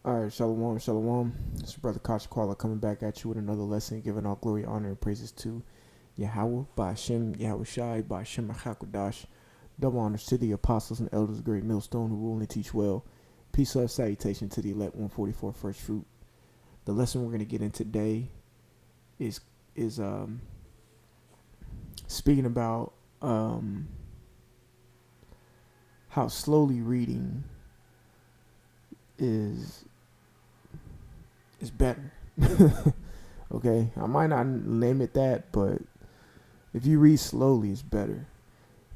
All right, shalom, shalom. It's your brother Kasha Kwala coming back at you with another lesson, giving all glory, honor, and praises to Yahweh, by Hashem, Yahweh Shai, by Hashem HaKadosh. Double honors to the apostles and elders of the great millstone who rule and teach well. Peace, love, salutation to the elect 144 first fruit. The lesson we're going to get in today is speaking about how slowly reading is better. Okay, I might not name it that, but if you read slowly, it's better.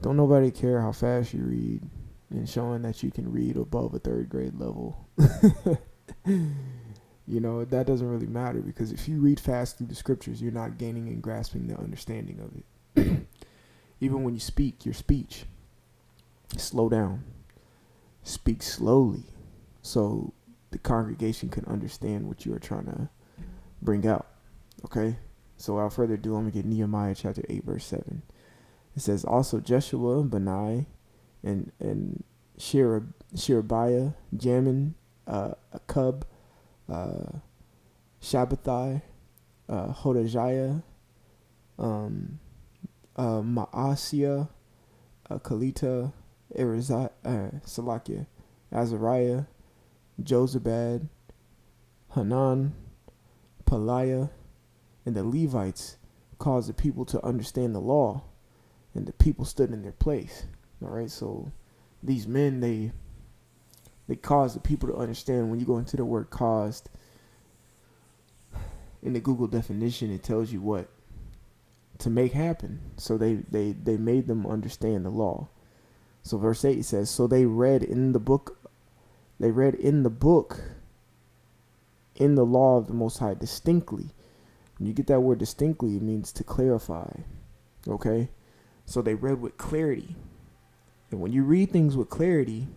Don't nobody care how fast you read, and showing that you can read above a third grade level. That doesn't really matter, because if you read fast through the scriptures, you're not gaining and grasping the understanding of it. Even when you speak, your speech, slow down. Speak slowly so the congregation can understand what you are trying to bring out. Okay? So without further ado, I'm going to get Nehemiah chapter 8, verse 7. It says, also Jeshua, Benai, and Sherebiah, Jamin, Akub, Shabbathai, Hodajiah, Maaseiah, Kalita, Salakia, Azariah, Jozabad, Hanan, Peliah, and the Levites caused the people to understand the law, and the people stood in their place. All right, so these men, they caused the people to understand. When you go into the word caused, in the Google definition, it tells you what to make happen. So they made them understand the law. So verse 8 says, so they read in the book in the law of the Most High distinctly. When you get that word distinctly, it means to clarify. Okay? So they read with clarity. And when you read things with clarity,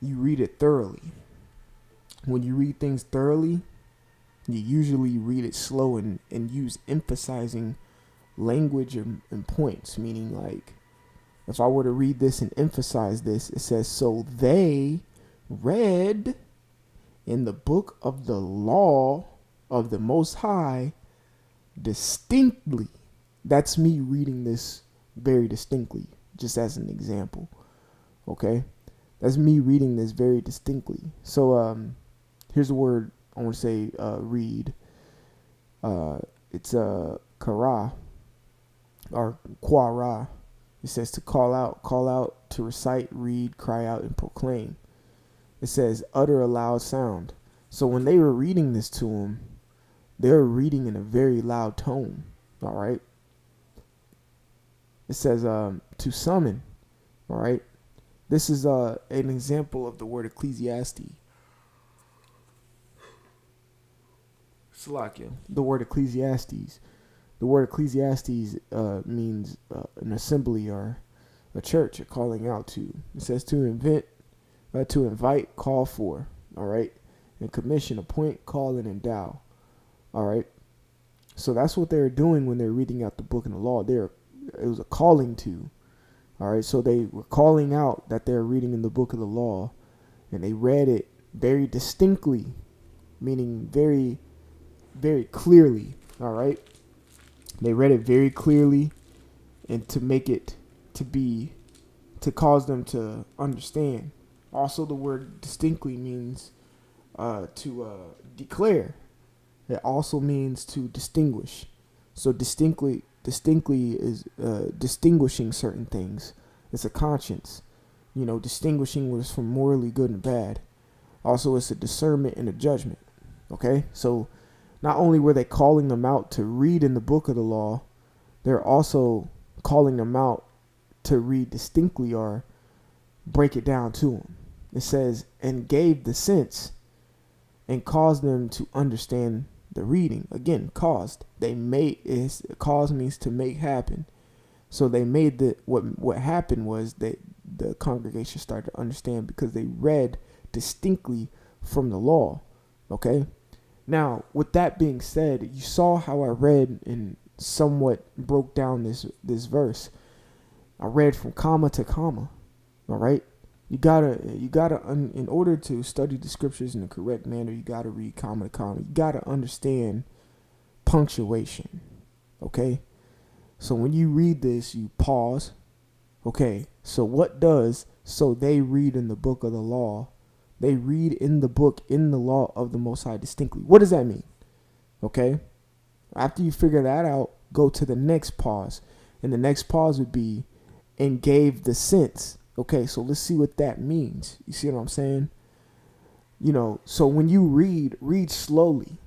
you read it thoroughly. When you read things thoroughly, you usually read it slow and use emphasizing language and points. Meaning, like, if I were to read this and emphasize this, it says, so they read in the book of the law of the Most High distinctly. That's me reading this very distinctly, just as an example. Okay? That's me reading this very distinctly. So here's a word I want to say, read. It's kara, or quara. It says to call out, to recite, read, cry out, and proclaim. It says utter a loud sound. So when they were reading this to him, they were reading in a very loud tone. All right. It says to summon. All right. This is an example of the word Ecclesiastes. Salakia. The word Ecclesiastes. The word Ecclesiastes means an assembly or a church, a calling out to. It says to invite, call for. All right. And commission, appoint, call, and endow. All right. So that's what they're doing when they're reading out the book and the law. It was a calling to. All right. So they were calling out that they're reading in the book of the law, and they read it very distinctly, meaning very, very clearly. All right. They read it very clearly, and to make it to cause them to understand. Also, the word distinctly means to declare. It also means to distinguish. So distinctly is distinguishing certain things. It's a conscience. Distinguishing was from morally good and bad. Also, it's a discernment and a judgment. Okay? So not only were they calling them out to read in the book of the law, they're also calling them out to read distinctly or break it down to them. It says, and gave the sense and caused them to understand the reading. Again, caused. Cause means to make happen. So they made what happened was that the congregation started to understand because they read distinctly from the law. Okay? Now, with that being said, you saw how I read and somewhat broke down this verse. I read from comma to comma. All right? In order to study the scriptures in the correct manner, you gotta read comma to comma. You gotta understand punctuation. Okay? So when you read this, you pause. Okay, so they read in the book of the law. They read in the book, in the law of the Most High distinctly. What does that mean? Okay? After you figure that out, go to the next pause. And the next pause would be, and gave the sense. Okay, so let's see what that means. You see what I'm saying? So when you read slowly.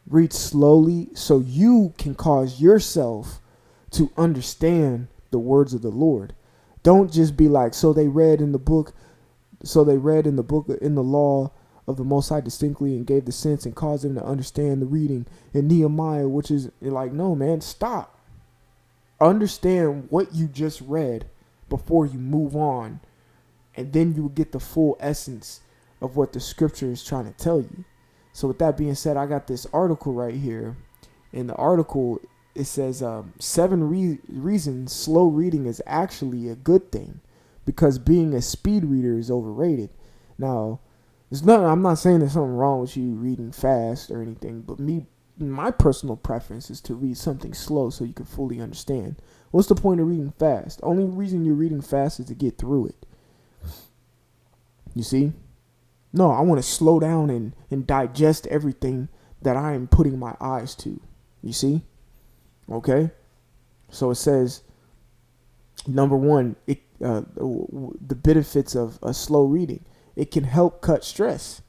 Read slowly so you can cause yourself to understand the words of the Lord. Don't just be like, so they read in the book, in the law of the Most High distinctly and gave the sense and caused them to understand the reading in Nehemiah, which is like, no, man, stop. Understand what you just read before you move on, and then you will get the full essence of what the scripture is trying to tell you. So with that being said, I got this article right here. In the article, it says 7 reasons slow reading is actually a good thing, because being a speed reader is overrated. Now, I'm not saying there's something wrong with you reading fast or anything, but my personal preference is to read something slow so you can fully understand. What's the point of reading fast? The only reason you're reading fast is to get through it. You see? No, I want to slow down and digest everything that I am putting my eyes to. You see? Okay? So it says, number 1, the benefits of a slow reading. It can help cut stress.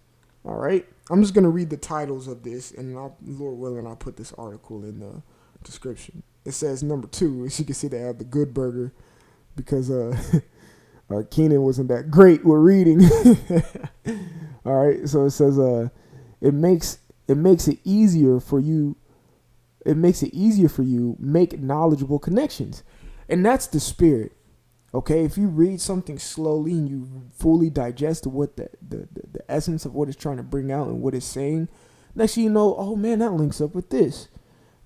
All right? I'm just going to read the titles of this, and Lord willing, I'll put this article in the description. It says, number 2, as you can see, they have the good burger, because Keenan wasn't that great with reading. All right, so it says it makes it easier for you. It makes it easier for you make knowledgeable connections, and that's the spirit. Okay, if you read something slowly and you fully digest what the essence of what it's trying to bring out and what it's saying, next thing you know, oh man, that links up with this.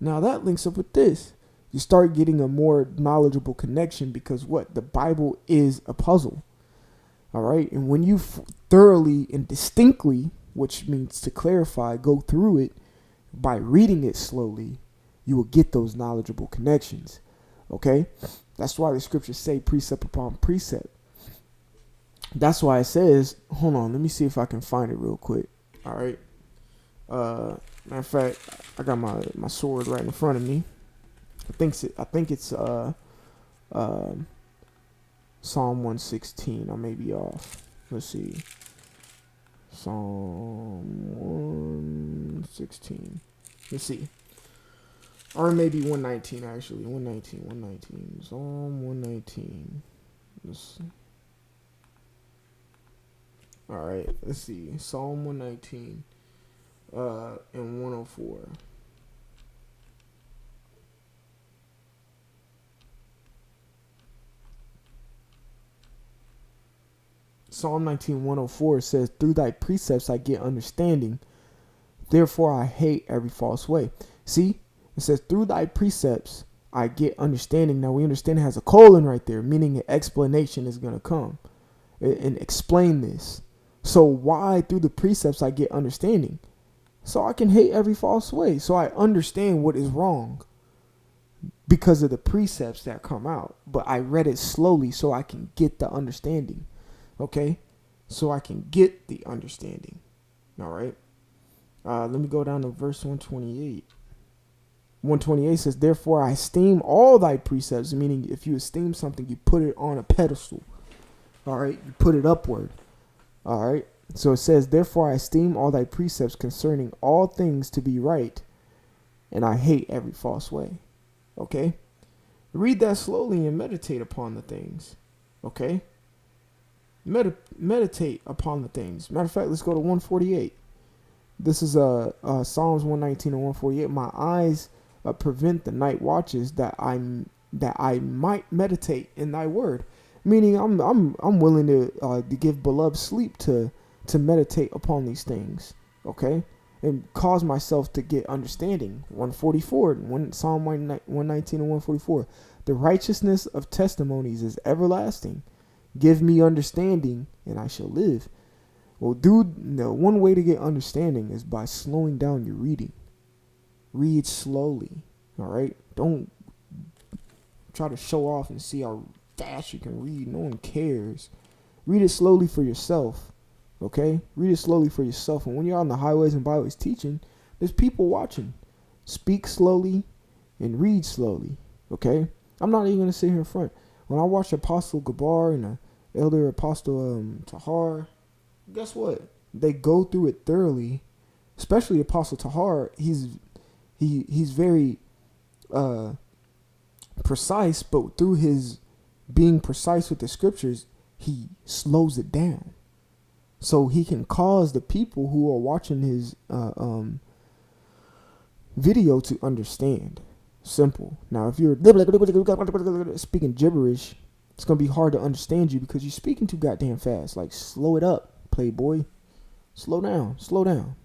Now that links up with this. You start getting a more knowledgeable connection, because the Bible is a puzzle. All right, and when you thoroughly and distinctly, which means to clarify, go through it by reading it slowly, you will get those knowledgeable connections. Okay, that's why the scriptures say precept upon precept. That's why it says, hold on, let me see if I can find it real quick. All right. Matter of fact, I got my sword right in front of me. I think it's Psalm 116. I may be off. Let's see. Psalm 116. Let's see. Or maybe 119, actually. 119. Psalm 119. Alright, let's see. Psalm 119 and 104. Psalm 19, 104 says, through thy precepts I get understanding, therefore I hate every false way. See? It says, through thy precepts I get understanding. Now we understand it has a colon right there, meaning an explanation is going to come and explain this. So why through the precepts I get understanding? So I can hate every false way. So I understand what is wrong because of the precepts that come out. But I read it slowly so I can get the understanding. Okay? So I can get the understanding. All right? Let me go down to verse 128. 128 says, therefore I esteem all thy precepts, meaning if you esteem something, you put it on a pedestal. All right? You put it upward. All right? So it says, therefore I esteem all thy precepts concerning all things to be right, and I hate every false way. Okay? Read that slowly and meditate upon the things. Okay? Meditate upon the things. Matter of fact, let's go to 148. This is Psalms 119 and 148. My eyes prevent the night watches that I might meditate in thy word. Meaning I'm willing to give beloved sleep to meditate upon these things. Okay? And cause myself to get understanding. 144, Psalm 119 and 144. The righteousness of testimonies is everlasting. Give me understanding, and I shall live. Well, dude, the one way to get understanding is by slowing down your reading. Read slowly, all right? Don't try to show off and see how fast you can read. No one cares. Read it slowly for yourself, okay? Read it slowly for yourself. And when you're on the highways and byways teaching, there's people watching. Speak slowly and read slowly, okay? I'm not even going to sit here in front. When I watch Apostle Gabar and the Elder Apostle Tahar, guess what? They go through it thoroughly. Especially Apostle Tahar, he's very precise, but through his being precise with the scriptures, he slows it down, so he can cause the people who are watching his video to understand. Simple. Now, if you're speaking gibberish, it's gonna be hard to understand you because you're speaking too goddamn fast. Like, slow it up, playboy. Slow down. Slow down.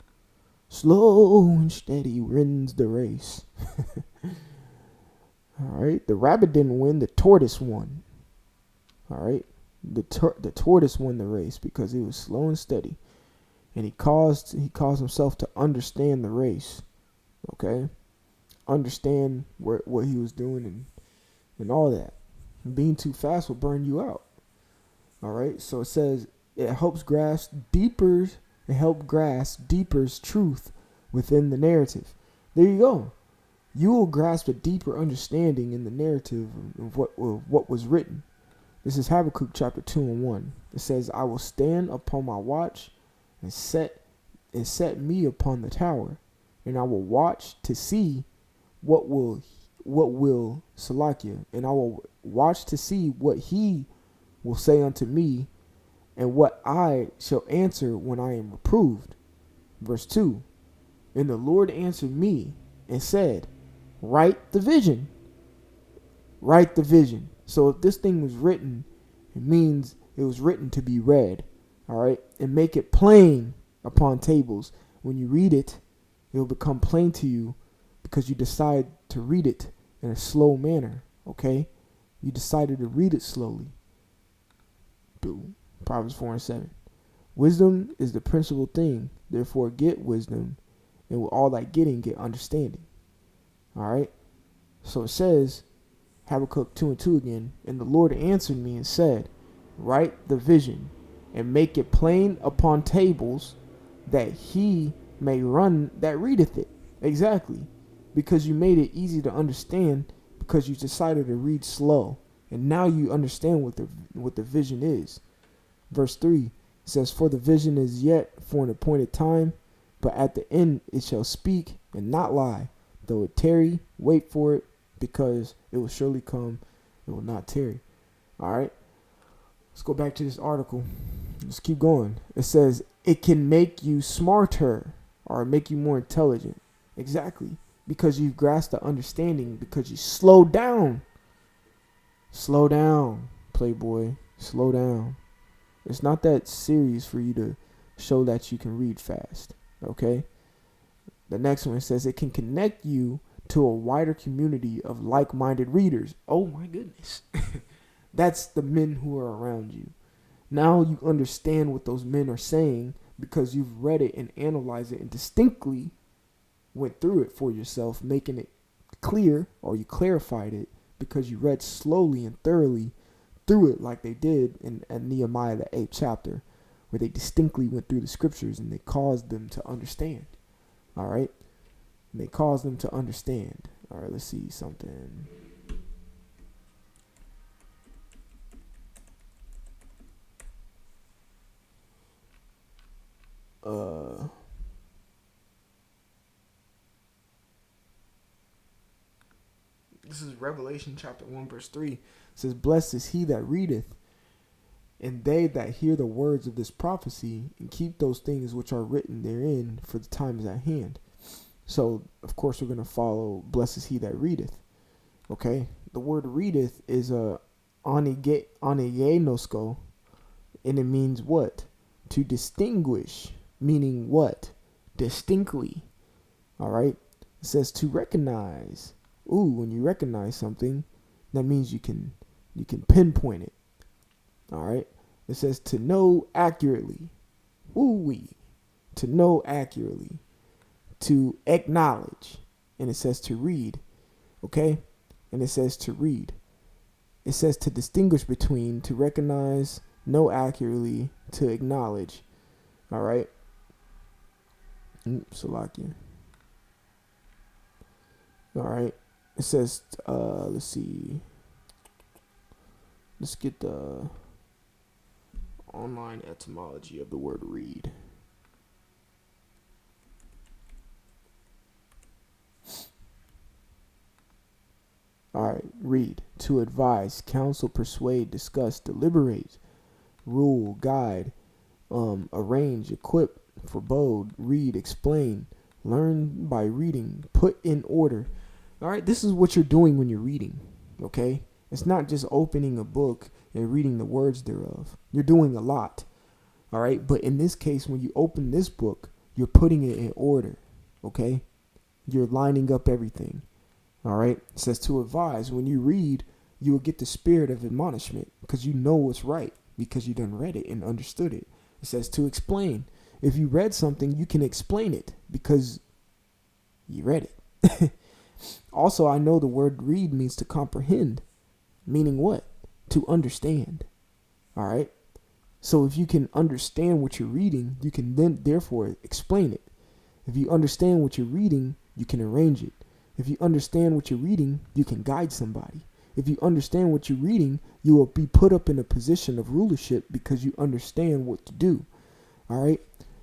Slow and steady wins the race. All right. The rabbit didn't win. The tortoise won. All right. The tortoise won the race because he was slow and steady, and he caused himself to understand the race. Okay. Understand what he was doing and all that. Being too fast will burn you out. All right. So it says it helps grasp deeper's truth within the narrative. There you go. You will grasp a deeper understanding in the narrative of what was written. This is Habakkuk chapter 2 and 1. It says, I will stand upon my watch and set me upon the tower, and I will watch to see what will Salakia, and I will watch to see what he will say unto me, and what I shall answer when I am reproved. Verse 2. And the Lord answered me and said, write the vision. Write the vision. So if this thing was written, it means it was written to be read. All right. And make it plain upon tables. When you read it, it will become plain to you because you decide to read it in a slow manner. Okay. You decided to read it slowly. Boom. Proverbs 4 and 7. Wisdom is the principal thing. Therefore get wisdom, and with all thy getting, get understanding. All right. So it says, Habakkuk 2 and 2 again. And the Lord answered me and said, write the vision and make it plain upon tables, that he may run that readeth it. Exactly. Because you made it easy to understand, because you decided to read slow. And now you understand what the vision is. Verse 3 says, for the vision is yet for an appointed time, but at the end it shall speak and not lie. Though it tarry, wait for it, because it will surely come, it will not tarry. All right. Let's go back to this article. Let's keep going. It says, it can make you smarter or make you more intelligent. Exactly. Because you've grasped the understanding, because you slow down. Slow down, playboy. Slow down. It's not that serious for you to show that you can read fast. Okay? The next one says it can connect you to a wider community of like-minded readers. Oh my goodness. That's the men who are around you. Now you understand what those men are saying because you've read it and analyzed it and distinctly went through it for yourself, making it clear, or you clarified it because you read slowly and thoroughly through it, like they did in Nehemiah, the 8th chapter, where they distinctly went through the scriptures and they caused them to understand. All right? And they caused them to understand. All right, let's see something. This is Revelation chapter 1 verse 3. It says, blessed is he that readeth, and they that hear the words of this prophecy, and keep those things which are written therein, for the time is at hand. So, of course, we're going to follow, blessed is he that readeth. Okay? The word readeth is onegenosko, and it means what? To distinguish, meaning what? Distinctly. All right? It says to recognize. Ooh, when you recognize something, that means you can pinpoint it. All right. It says to know accurately. Woo-wee. To know accurately. To acknowledge. And it says to read. Okay? And it says to read. It says to distinguish between, to recognize, know accurately, to acknowledge. All right? Salakia. All right. It says, let's see. Let's get the online etymology of the word read. All right, read. To advise, counsel, persuade, discuss, deliberate, rule, guide, arrange, equip, forebode, read, explain, learn by reading, put in order. All right, this is what you're doing when you're reading, okay? It's not just opening a book and reading the words thereof. You're doing a lot, all right? But in this case, when you open this book, you're putting it in order, okay? You're lining up everything. All right. It says to advise. When you read, you will get the spirit of admonishment because you know what's right because you done read it and understood it. It says to explain. If you read something, you can explain it because you read it. Also, I know the word read means to comprehend, meaning what? To understand. All right. So if you can understand what you're reading, you can then therefore explain it. If you understand what you're reading, you can arrange it. If you understand what you're reading, you can guide somebody. If you understand what you're reading, you will be put up in a position of rulership because you understand what to do. All right?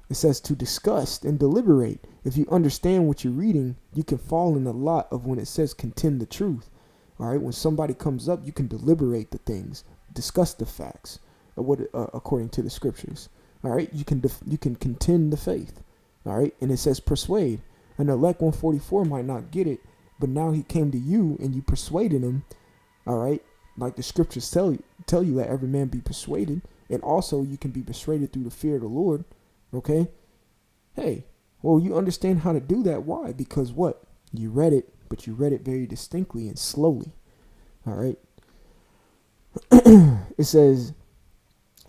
It says to discuss and deliberate. If you understand what you're reading, you can fall in a lot of when it says contend the truth. All right? When somebody comes up, you can deliberate the things, discuss the facts according to the scriptures. All right? You can contend the faith. All right? And it says persuade. And elect 144 might not get it, but now he came to you and you persuaded him. All right. Like the scriptures tell you let every man be persuaded. And also you can be persuaded through the fear of the Lord. Okay. Hey, well, you understand how to do that. Why? Because what? You read it, but you read it very distinctly and slowly. All right. It says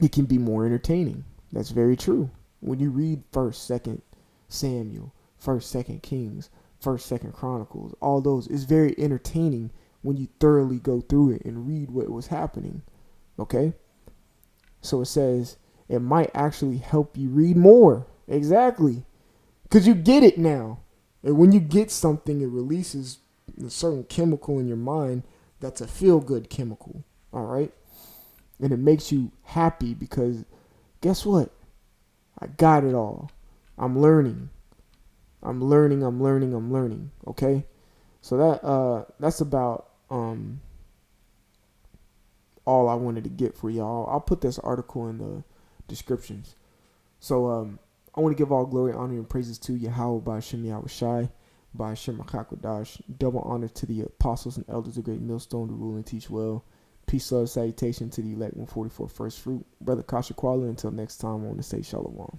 it can be more entertaining. That's very true. When you read 1st, 2nd Samuel, 1st, 2nd Kings, 1st, 2nd Chronicles, all those, it's very entertaining when you thoroughly go through it and read what was happening. Okay? So it says it might actually help you read more. Exactly. Because you get it now. And when you get something, it releases a certain chemical in your mind that's a feel-good chemical. All right? And it makes you happy because guess what? I got it all. I'm learning. Okay? So that's about all I wanted to get for y'all. I'll put this article in the descriptions. So I want to give all glory, honor, and praises to Yahweh by Hashem Yahushai, by Hashem HaKakodash. Double honor to the apostles and elders of Great Millstone to rule and teach well. Peace, love, salutation to the elect 144 first fruit. Brother Kasha Kwala. Until next time, I want to say Shalom.